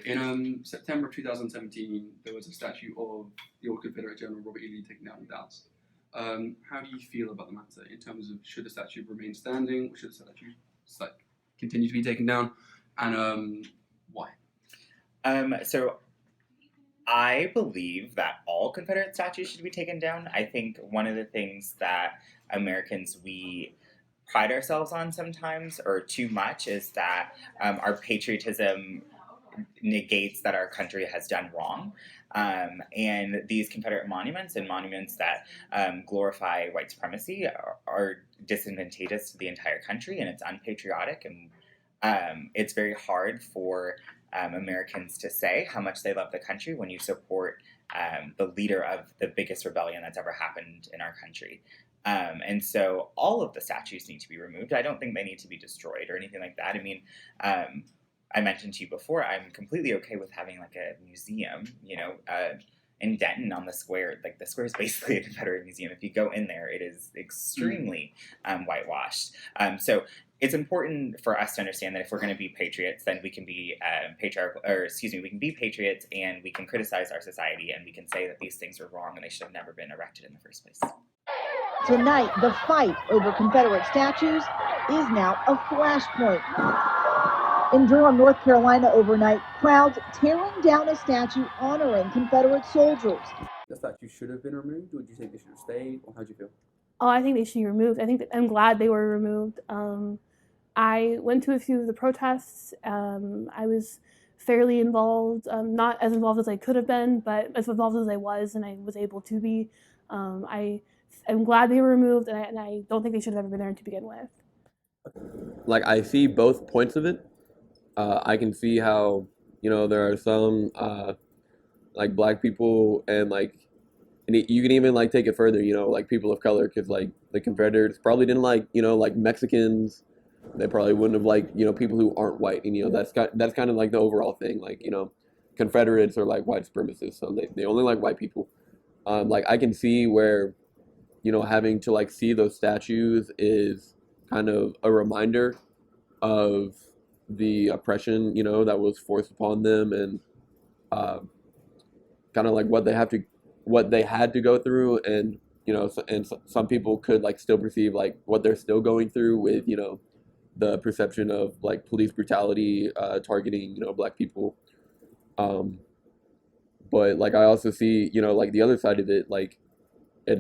in September of 2017, there was a statue of the old Confederate General Robert E. Lee taken down in Dallas. How do you feel about the matter in terms of should the statue remain standing, or should the statue continue to be taken down, and why? So I believe that all Confederate statues should be taken down. I think one of the things that Americans, we pride ourselves on sometimes, or too much, is that our patriotism negates that our country has done wrong. And these Confederate monuments and monuments that glorify white supremacy are disadvantageous to the entire country, and it's unpatriotic, and it's very hard for Americans to say how much they love the country when you support the leader of the biggest rebellion that's ever happened in our country. And so all of the statues need to be removed. I don't think they need to be destroyed or anything like that. I mean, I mentioned to you before, I'm completely okay with having like a museum, in Denton on the square. Like, the square is basically a Confederate museum. If you go in there, it is extremely whitewashed. So it's important for us to understand that if we're going to be patriots, then we can be we can be patriots, and we can criticize our society, and we can say that these things are wrong and they should have never been erected in the first place. Tonight, the fight over Confederate statues is now a flashpoint. In Durham, North Carolina overnight, crowds tearing down a statue honoring Confederate soldiers. The statue should have been removed, or do you think they should have stayed, or how do you feel? Oh, I think they should be removed. I'm glad they were removed. I went to a few of the protests. I was fairly involved, not as involved as I could have been, but as involved as I was, and I was able to be. I'm glad they were removed, and I don't think they should have ever been there to begin with. Like, I see both points of it. I can see how, there are some, like, black people, and, you can even, take it further, people of color, because, the Confederates probably didn't like Mexicans. They probably wouldn't have liked, people who aren't white. And, that's kind of, the overall thing. Confederates are, white supremacists, so they only like white people. I can see where, having to, see those statues is kind of a reminder of the oppression, that was forced upon them, and kind of what they had to go through, and some people could still perceive what they're still going through with the perception of police brutality targeting black people, but I also see the other side of it,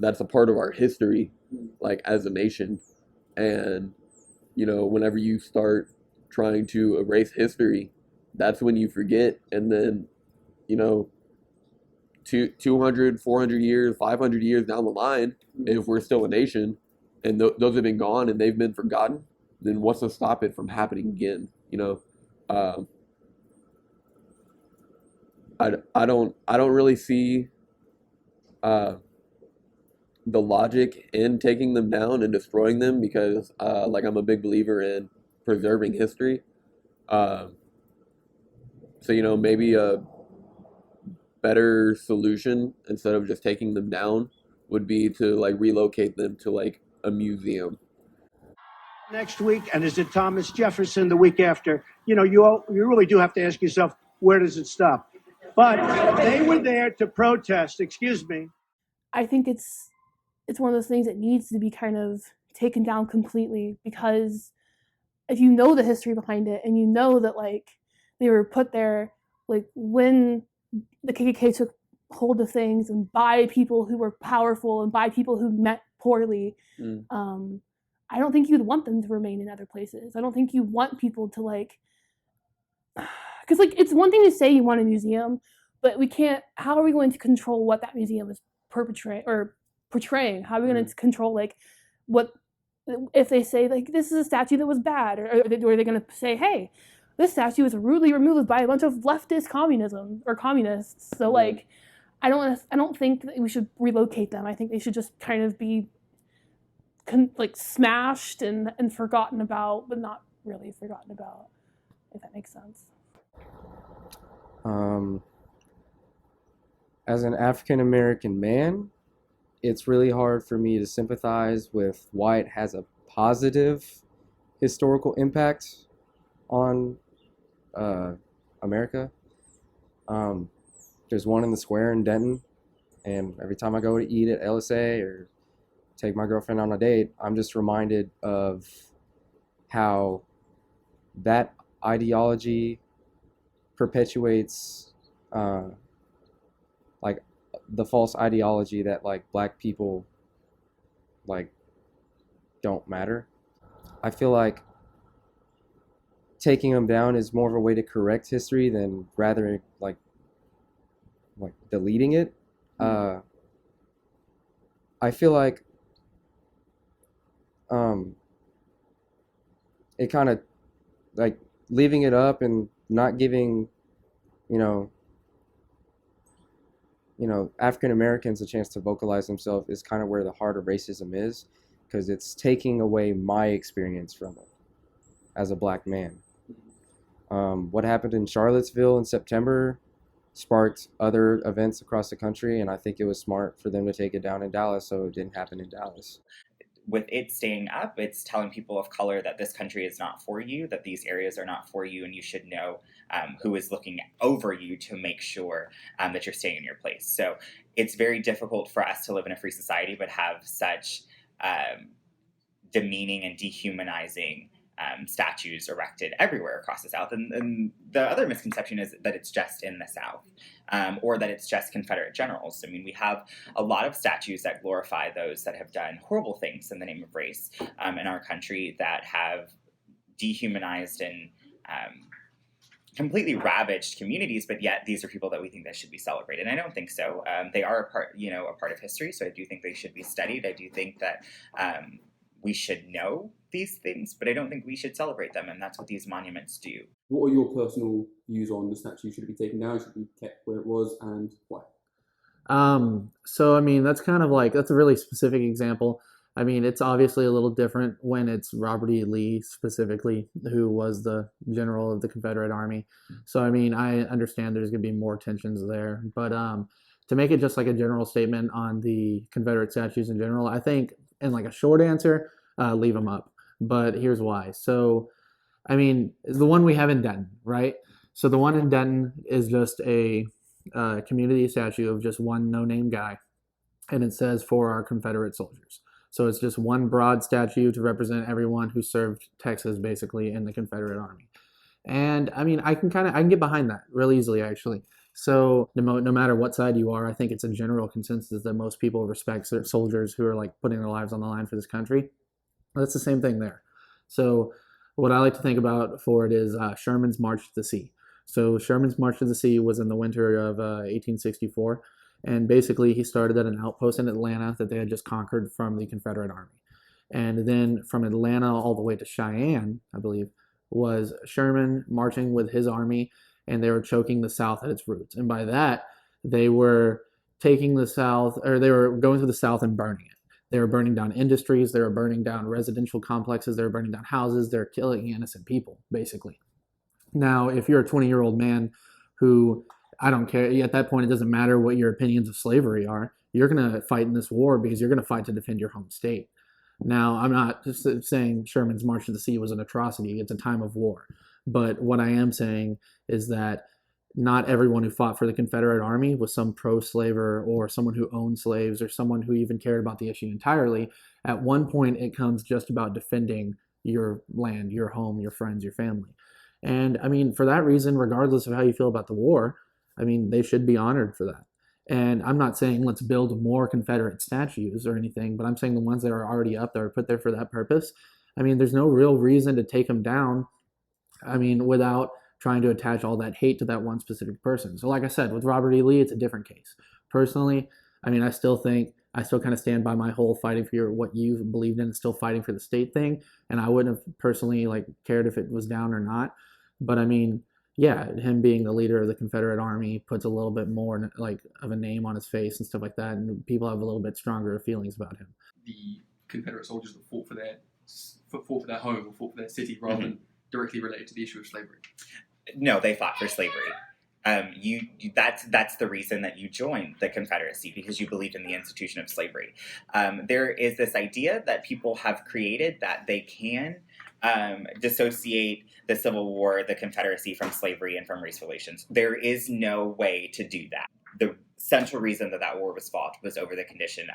that's a part of our history as a nation, and whenever you start trying to erase history, that's when you forget, and then 200, 400 years, 500 years down the line, if we're still a nation and those have been gone and they've been forgotten, then what's to stop it from happening again? I don't really see the logic in taking them down and destroying them, because I'm a big believer in preserving history. So maybe a better solution, instead of just taking them down, would be to relocate them to a museum. Next week, and is it Thomas Jefferson the week after? You really do have to ask yourself, where does it stop? But they were there to protest. Excuse me. I think it's one of those things that needs to be kind of taken down completely, because if you know the history behind it, and that they were put there when the KKK took hold of things, and by people who were powerful and by people who meant poorly, I don't think you'd want them to remain in other places. I don't think you want people to because it's one thing to say you want a museum, but we can't. How are we going to control what that museum is portraying? How are we going to control what if they say this is a statue that was bad, or are they going to say, hey, this statue was rudely removed by a bunch of leftist communists? So I don't think that we should relocate them. I think they should just kind of be smashed and forgotten about, but not really forgotten about, if that makes sense. As an African American man, it's really hard for me to sympathize with why it has a positive historical impact on America. There's one in the square in Denton, and every time I go to eat at LSA or take my girlfriend on a date, I'm just reminded of how that ideology perpetuates like the false ideology that like black people like don't matter. I feel like taking them down is more of a way to correct history than rather like deleting it. I feel like it kind of like leaving it up and not giving you know African Americans a chance to vocalize themselves is kind of where the heart of racism is, because it's taking away my experience from it as a black man. What happened in Charlottesville in September sparked other events across the country, and I think it was smart for them to take it down in Dallas so it didn't happen in Dallas. With it staying up, it's telling people of color that this country is not for you, that these areas are not for you, and you should know who is looking over you to make sure that you're staying in your place. So it's very difficult for us to live in a free society but have such demeaning and dehumanizing statues erected everywhere across the South. And the other misconception is that it's just in the South, or that it's just Confederate generals. I mean, we have a lot of statues that glorify those that have done horrible things in the name of race in our country, that have dehumanized and completely ravaged communities, but yet these are people that we think that should be celebrated. And I don't think so. They are a part of history, so I do think they should be studied. I do think that we should know these things, but I don't think we should celebrate them, and that's what these monuments do. What are your personal views on the statue? Should it be taken down? Should it be kept where it was, and why? So I mean, that's a really specific example. I mean, it's obviously a little different when it's Robert E. Lee specifically, who was the general of the Confederate Army. So I mean, I understand there's going to be more tensions there, but to make it just like a general statement on the Confederate statues in general, I think, in like a short answer, leave them up. But here's why. So, I mean, the one we have in Denton, right? So the one in Denton is just a community statue of just one no-name guy, and it says "For our Confederate soldiers." So it's just one broad statue to represent everyone who served Texas, basically, in the Confederate Army. And I mean, I can get behind that real easily, actually. So no matter what side you are, I think it's a general consensus that most people respect soldiers who are like putting their lives on the line for this country. That's the same thing there. So what I like to think about for it is Sherman's March to the Sea. So Sherman's March to the Sea was in the winter of 1864. And basically he started at an outpost in Atlanta that they had just conquered from the Confederate Army. And then from Atlanta all the way to Cheyenne, I believe, was Sherman marching with his army, and they were choking the South at its roots. And by that, they were taking the South, or they were going to the South and burning it. They were burning down industries, they were burning down residential complexes, they were burning down houses, they're killing innocent people, basically. Now, if you're a 20-year-old man who, I don't care, at that point it doesn't matter what your opinions of slavery are, you're going to fight in this war because you're going to fight to defend your home state. Now, I'm not just saying Sherman's March to the Sea was an atrocity, it's a time of war. But what I am saying is that not everyone who fought for the Confederate Army was some pro-slaver or someone who owned slaves or someone who even cared about the issue entirely. At one point, it comes just about defending your land, your home, your friends, your family. And I mean, for that reason, regardless of how you feel about the war, I mean, they should be honored for that. And I'm not saying let's build more Confederate statues or anything, but I'm saying the ones that are already up there are put there for that purpose. I mean, there's no real reason to take them down, I mean, without trying to attach all that hate to that one specific person. So like I said, with Robert E. Lee, it's a different case. Personally, I mean, I still kind of stand by my whole fighting for what you believed in and still fighting for the state thing. And I wouldn't have personally like cared if it was down or not. But I mean, yeah, him being the leader of the Confederate Army puts a little bit more like of a name on his face and stuff like that. And people have a little bit stronger feelings about him. The Confederate soldiers that fought for their home or fought for their city rather than directly related to the issue of slavery. No, they fought for slavery. That's the reason that you joined the Confederacy, because you believed in the institution of slavery. There is this idea that people have created that they can dissociate the Civil War, the Confederacy from slavery and from race relations. There is no way to do that. The central reason that that war was fought was over the condition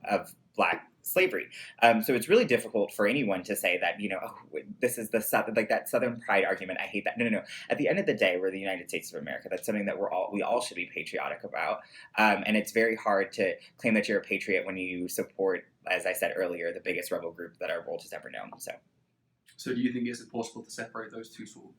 of Black slavery. So it's really difficult for anyone to say that, oh, this is the Southern, like that Southern pride argument. I hate that. No. At the end of the day, we're the United States of America. That's something that we all should be patriotic about. And it's very hard to claim that you're a patriot when you support, as I said earlier, the biggest rebel group that our world has ever known. So do you think it's possible to separate those two sort of?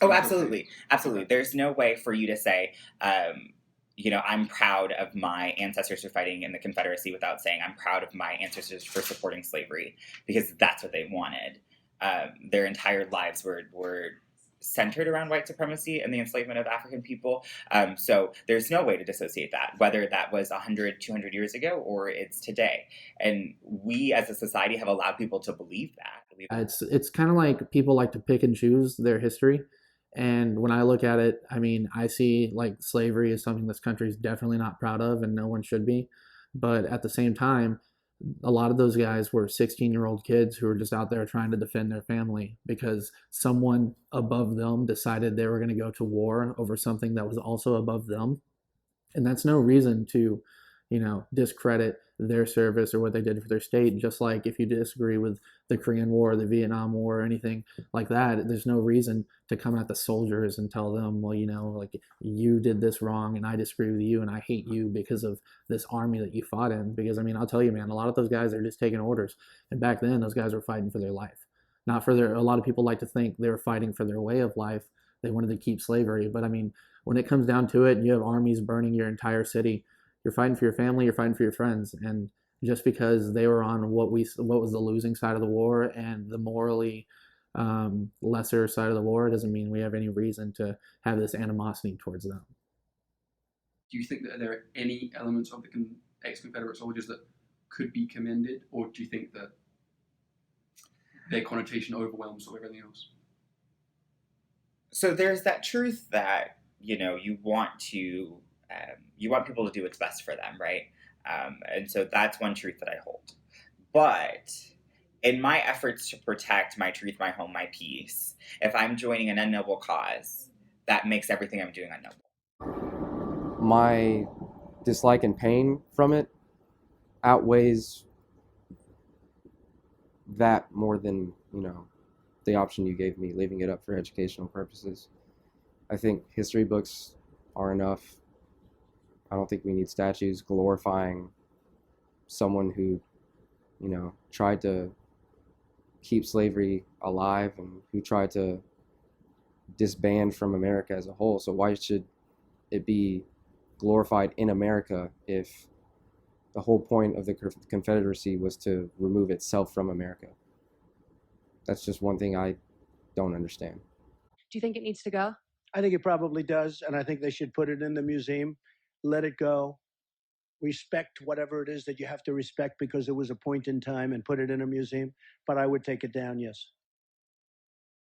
Oh, absolutely. Absolutely. There's no way for you to say, I'm proud of my ancestors for fighting in the Confederacy without saying I'm proud of my ancestors for supporting slavery, because that's what they wanted. Their entire lives were centered around white supremacy and the enslavement of African people. So there's no way to dissociate that, whether that was 100, 200 years ago or it's today. And we as a society have allowed people to believe that. It's kind of like people like to pick and choose their history. And when I look at it, I mean, I see like slavery is something this country is definitely not proud of and no one should be. But at the same time, a lot of those guys were 16-year-old kids who were just out there trying to defend their family because someone above them decided they were going to go to war over something that was also above them. And that's no reason to, discredit their service or what they did for their state. Just like if you disagree with the Korean War, the Vietnam War, or anything like that, there's no reason to come at the soldiers and tell them, well, like you did this wrong and I disagree with you and I hate you because of this army that you fought in. Because, I'll tell you, man, a lot of those guys are just taking orders. And back then, those guys were fighting for their life. Not for a lot of people like to think they were fighting for their way of life. They wanted to keep slavery. But, when it comes down to it, and you have armies burning your entire city, you're fighting for your family, you're fighting for your friends. And just because they were on what was the losing side of the war and the morally lesser side of the war doesn't mean we have any reason to have this animosity towards them. Do you think that there are any elements of the ex-Confederate soldiers that could be commended, or do you think that their connotation overwhelms sort of everything else? So there's that truth that you want people to do what's best for them, right? And so that's one truth that I hold. But in my efforts to protect my truth, my home, my peace, if I'm joining an unnoble cause, that makes everything I'm doing unnoble. My dislike and pain from it outweighs that more than, the option you gave me, leaving it up for educational purposes. I think history books are enough. I don't think we need statues glorifying someone who, tried to keep slavery alive and who tried to disband from America as a whole. So why should it be glorified in America if the whole point of the Confederacy was to remove itself from America? That's just one thing I don't understand. Do you think it needs to go? I think it probably does, and I think they should put it in the museum, let it go, respect whatever it is that you have to respect because it was a point in time, and put it in a museum. But I would take it down, yes.